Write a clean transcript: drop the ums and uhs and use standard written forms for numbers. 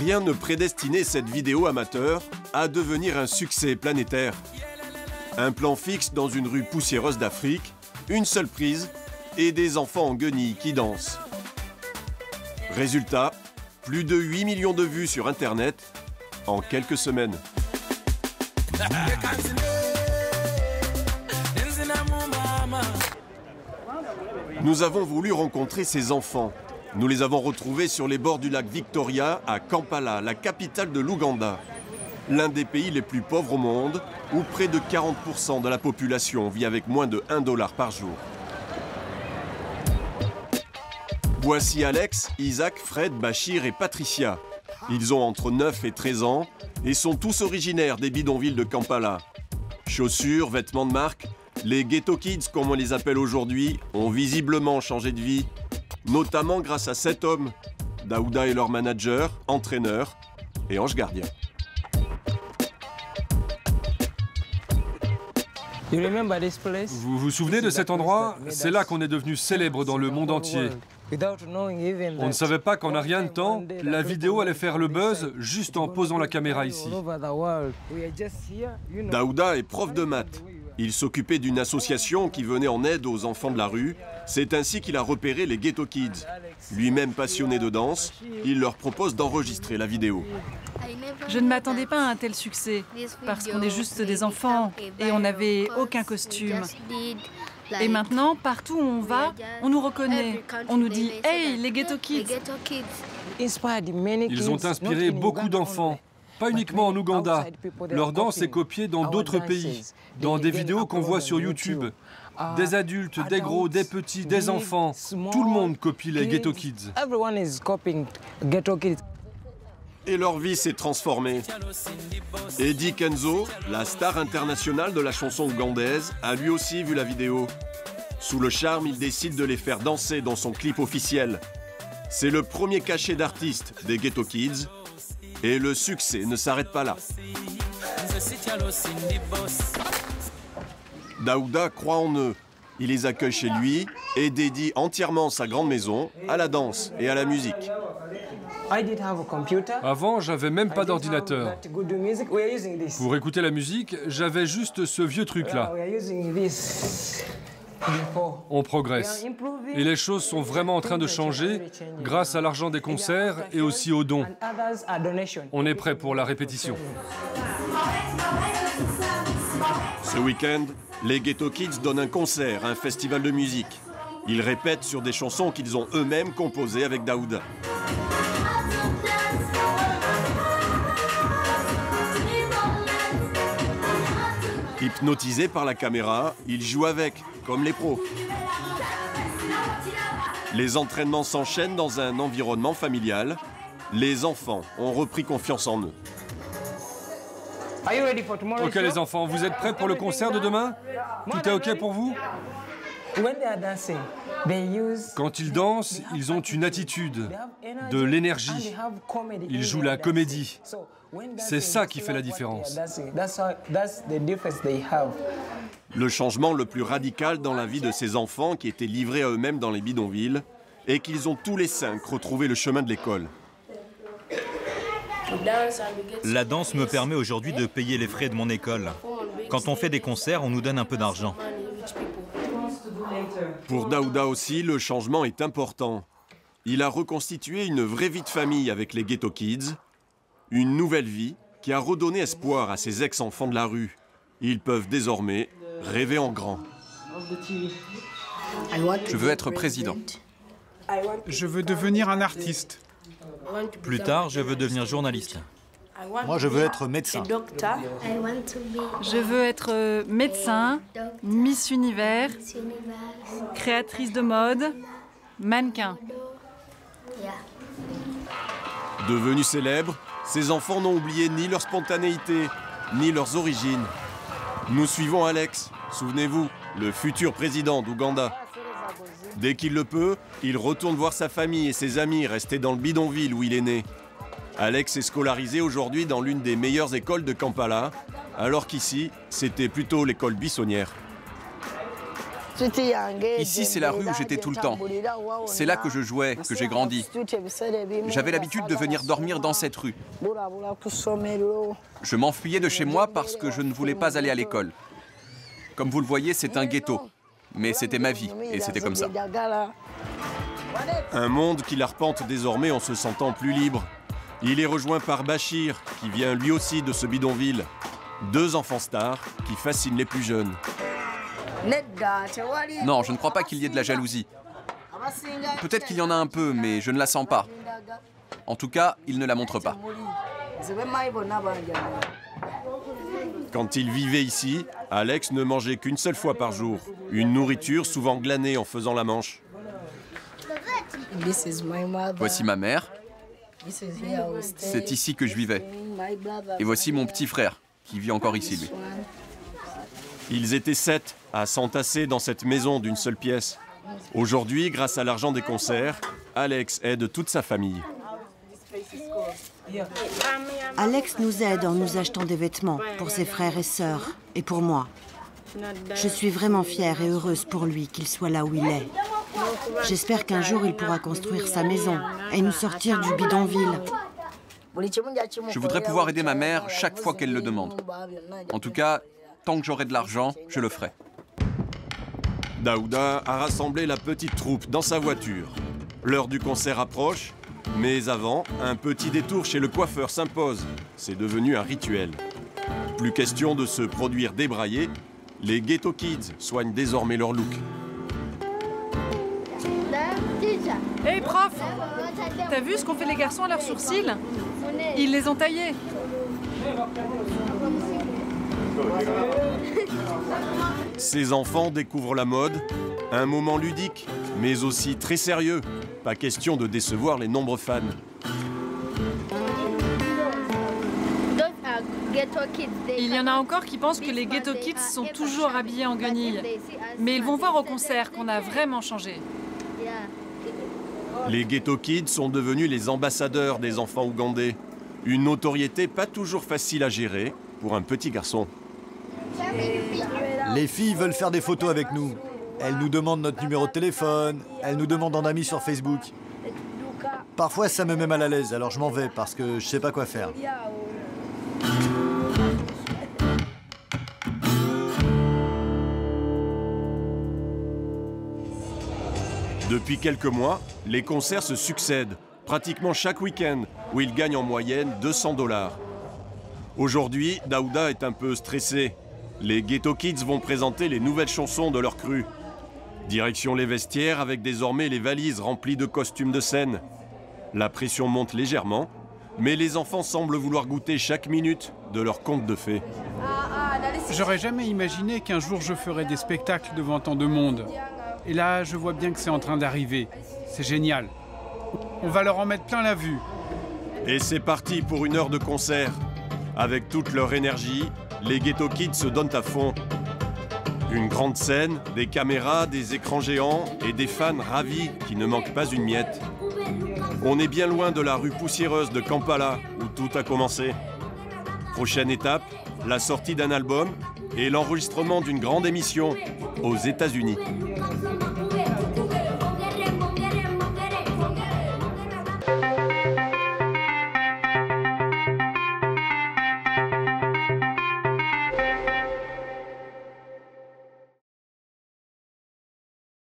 Rien ne prédestinait cette vidéo amateur à devenir un succès planétaire. Un plan fixe dans une rue poussiéreuse d'Afrique, une seule prise et des enfants en guenilles qui dansent. Résultat, plus de 8 millions de vues sur Internet en quelques semaines. Nous avons voulu rencontrer ces enfants. Nous les avons retrouvés sur les bords du lac Victoria à Kampala, la capitale de l'Ouganda. L'un des pays les plus pauvres au monde, où près de 40% de la population vit avec moins de 1 $ par jour. Voici Alex, Isaac, Fred, Bachir et Patricia. Ils ont entre 9 et 13 ans et sont tous originaires des bidonvilles de Kampala. Chaussures, vêtements de marque, les Ghetto Kids, comme on les appelle aujourd'hui, ont visiblement changé de vie, notamment grâce à 7 hommes, Daouda est leur manager, entraîneur et ange gardien. Vous vous souvenez de cet endroit? C'est là qu'on est devenu célèbre dans le monde entier. On ne savait pas qu'en un rien de temps, la vidéo allait faire le buzz juste en posant la caméra ici. Daouda est prof de maths. Il s'occupait d'une association qui venait en aide aux enfants de la rue. C'est ainsi qu'il a repéré les Ghetto Kids. Lui-même passionné de danse, il leur propose d'enregistrer la vidéo. Je ne m'attendais pas à un tel succès, parce qu'on est juste des enfants et on n'avait aucun costume. Et maintenant, partout où on va, on nous reconnaît. On nous dit « Hey, les Ghetto Kids !» Ils ont inspiré beaucoup d'enfants, pas uniquement en Ouganda. Leur danse est copiée dans d'autres pays, dans des vidéos qu'on voit sur YouTube. Des adultes, des gros, des petits, des enfants, tout le monde copie les Ghetto Kids. Et leur vie s'est transformée. Eddie Kenzo, la star internationale de la chanson ougandaise, a lui aussi vu la vidéo. Sous le charme, il décide de les faire danser dans son clip officiel. C'est le premier cachet d'artiste des Ghetto Kids. Et le succès ne s'arrête pas là. Daouda croit en eux. Il les accueille chez lui et dédie entièrement sa grande maison à la danse et à la musique. Avant, j'avais même pas d'ordinateur. Pour écouter la musique, j'avais juste ce vieux truc-là. On progresse. Et les choses sont vraiment en train de changer grâce à l'argent des concerts et aussi aux dons. On est prêt pour la répétition. Ce week-end, les Ghetto Kids donnent un concert à un festival de musique. Ils répètent sur des chansons qu'ils ont eux-mêmes composées avec Daouda. Hypnotisés par la caméra, ils jouent avec, comme les pros. Les entraînements s'enchaînent dans un environnement familial. Les enfants ont repris confiance en eux. Ok les enfants, vous êtes prêts pour le concert de demain? Tout est ok pour vous? Quand ils dansent, ils ont une attitude, de l'énergie. Ils jouent la comédie. C'est ça qui fait la différence. Le changement le plus radical dans la vie de ces enfants qui étaient livrés à eux-mêmes dans les bidonvilles est qu'ils ont tous les 5 retrouvé le chemin de l'école. La danse me permet aujourd'hui de payer les frais de mon école. Quand on fait des concerts, on nous donne un peu d'argent. Pour Daouda aussi, le changement est important. Il a reconstitué une vraie vie de famille avec les Ghetto Kids, une nouvelle vie qui a redonné espoir à ces ex-enfants de la rue. Ils peuvent désormais rêver en grand. Je veux être président. Je veux devenir un artiste. Plus tard, je veux devenir journaliste. Moi, je veux être médecin. Je veux être médecin, Miss Univers, créatrice de mode, mannequin. Devenus célèbres, ces enfants n'ont oublié ni leur spontanéité, ni leurs origines. Nous suivons Alex, souvenez-vous, le futur président d'Ouganda. Dès qu'il le peut, il retourne voir sa famille et ses amis restés dans le bidonville où il est né. Alex est scolarisé aujourd'hui dans l'une des meilleures écoles de Kampala, alors qu'ici, c'était plutôt l'école buissonnière. Ici, c'est la rue où j'étais tout le temps. C'est là que je jouais, que j'ai grandi. J'avais l'habitude de venir dormir dans cette rue. Je m'enfuyais de chez moi parce que je ne voulais pas aller à l'école. Comme vous le voyez, c'est un ghetto. Mais c'était ma vie, et c'était comme ça. Un monde qu'il arpente désormais en se sentant plus libre. Il est rejoint par Bachir, qui vient lui aussi de ce bidonville. 2 enfants stars qui fascinent les plus jeunes. Non, je ne crois pas qu'il y ait de la jalousie. Peut-être qu'il y en a un peu, mais je ne la sens pas. En tout cas, il ne la montre pas. Quand il vivait ici, Alex ne mangeait qu'une seule fois par jour. Une nourriture souvent glanée en faisant la manche. Voici ma mère. C'est ici que je vivais. Et voici mon petit frère, qui vit encore ici, lui. Ils étaient 7 à s'entasser dans cette maison d'une seule pièce. Aujourd'hui, grâce à l'argent des concerts, Alex aide toute sa famille. Alex nous aide en nous achetant des vêtements pour ses frères et sœurs et pour moi. Je suis vraiment fière et heureuse pour lui qu'il soit là où il est. J'espère qu'un jour il pourra construire sa maison et nous sortir du bidonville. Je voudrais pouvoir aider ma mère chaque fois qu'elle le demande. En tout cas, tant que j'aurai de l'argent, je le ferai. Daouda a rassemblé la petite troupe dans sa voiture. L'heure du concert approche, mais avant, un petit détour chez le coiffeur s'impose. C'est devenu un rituel. Plus question de se produire débraillé, les Ghetto Kids soignent désormais leur look. Hé, prof! T'as vu ce qu'ont fait les garçons à leurs sourcils? Ils les ont taillés. Ces enfants découvrent la mode, un moment ludique, mais aussi très sérieux. Pas question de décevoir les nombreux fans. Il y en a encore qui pensent que les Ghetto Kids sont toujours habillés en guenilles. Mais ils vont voir au concert qu'on a vraiment changé. Les Ghetto Kids sont devenus les ambassadeurs des enfants ougandais. Une notoriété pas toujours facile à gérer pour un petit garçon. Les filles veulent faire des photos avec nous. Elles nous demandent notre numéro de téléphone, elles nous demandent en ami sur Facebook. Parfois, ça me met mal à l'aise, alors je m'en vais parce que je sais pas quoi faire. Depuis quelques mois, les concerts se succèdent, pratiquement chaque week-end, où ils gagnent en moyenne 200 $. Aujourd'hui, Daouda est un peu stressé. Les Ghetto Kids vont présenter les nouvelles chansons de leur cru. Direction les vestiaires avec désormais les valises remplies de costumes de scène. La pression monte légèrement, mais les enfants semblent vouloir goûter chaque minute de leur conte de fées. J'aurais jamais imaginé qu'un jour je ferais des spectacles devant tant de monde. Et là, je vois bien que c'est en train d'arriver. C'est génial. On va leur en mettre plein la vue. Et c'est parti pour une heure de concert. Avec toute leur énergie, les Ghetto Kids se donnent à fond. Une grande scène, des caméras, des écrans géants et des fans ravis qui ne manquent pas une miette. On est bien loin de la rue poussiéreuse de Kampala où tout a commencé. Prochaine étape, la sortie d'un album et l'enregistrement d'une grande émission aux États-Unis.